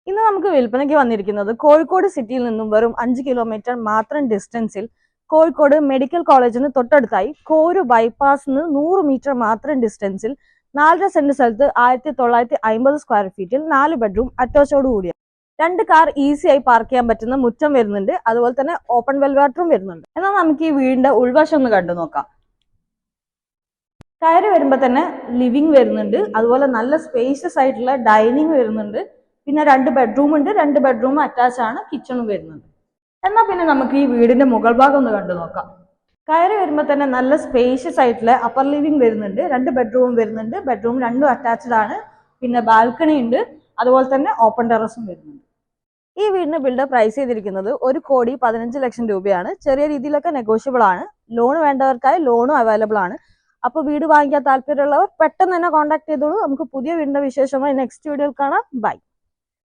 ഇന്ന് നമുക്ക് വിൽപ്പനയ്ക്ക് വന്നിരിക്കുന്നത് കോഴിക്കോട് സിറ്റിയിൽ നിന്നും വെറും 5 കിലോമീറ്റർ മാത്രം ഡിസ്റ്റൻസിൽ കോഴിക്കോട് മെഡിക്കൽ കോളേജിന് തൊട്ടടുത്തായി കോരു ബൈപ്പാസിന് 100 മീറ്റർ മാത്രം ഡിസ്റ്റൻസിൽ 4.5 സെന്റ് സ്ഥലത്ത് 1950 സ്ക്വയർ ഫീറ്റിൽ 4 ബെഡ്റൂം അറ്റാച്ചോട് കൂടിയ 2 കാർ ഈസി ആയി പാർക്ക് ചെയ്യാൻ പറ്റുന്ന മുറ്റം വരുന്നുണ്ട്. അതുപോലെ തന്നെ ഓപ്പൺ വെൽ വാട്ടറും വരുന്നുണ്ട്. എന്നാൽ നമുക്ക് ഈ വീടിന്റെ ഉൾവശം ഒന്ന് കണ്ടു നോക്കാം. കയറി വരുമ്പോൾ തന്നെ ലിവിംഗ് വരുന്നുണ്ട്. അതുപോലെ നല്ല സ്പേഷ്യസ് ആയിട്ടുള്ള ഡൈനിങ് വരുന്നുണ്ട്. പിന്നെ 2 ബെഡ്റൂം ഉണ്ട്. 2 ബെഡ്റൂം അറ്റാച്ച് ആണ്, കിച്ചണും വരുന്നുണ്ട്. എന്നാൽ പിന്നെ നമുക്ക് ഈ വീടിന്റെ മുകൾ ഭാഗം ഒന്ന് കണ്ടു നോക്കാം. കയറി വരുമ്പോൾ തന്നെ നല്ല സ്പേഷ്യസ് ആയിട്ടുള്ള അപ്പർ ലിവിംഗ് വരുന്നുണ്ട്. 2 ബെഡ്റൂം വരുന്നുണ്ട്. ബെഡ്റൂം 2 അറ്റാച്ച്ഡ് ആണ്. പിന്നെ ബാൽക്കണി ഉണ്ട്. അതുപോലെ തന്നെ ഓപ്പൺ ടെറസും വരുന്നുണ്ട്. ഈ വീടിന് ബിൽഡർ പ്രൈസ് ചെയ്തിരിക്കുന്നത് 1,15,00,000 രൂപയാണ്. ചെറിയ രീതിയിലൊക്കെ നെഗോഷ്യബിൾ ആണ്. ലോൺ വേണ്ടവർക്കായി ലോണും അവൈലബിൾ ആണ്. അപ്പോൾ വീട് വാങ്ങിക്കാൻ താല്പര്യമുള്ളവർ പെട്ടെന്ന് തന്നെ കോൺടാക്ട് ചെയ്തോളൂ. നമുക്ക് പുതിയ വീടിന്റെ വിശേഷമായി നെക്സ്റ്റ് വീഡിയോയിൽ കാണാം. ബൈ.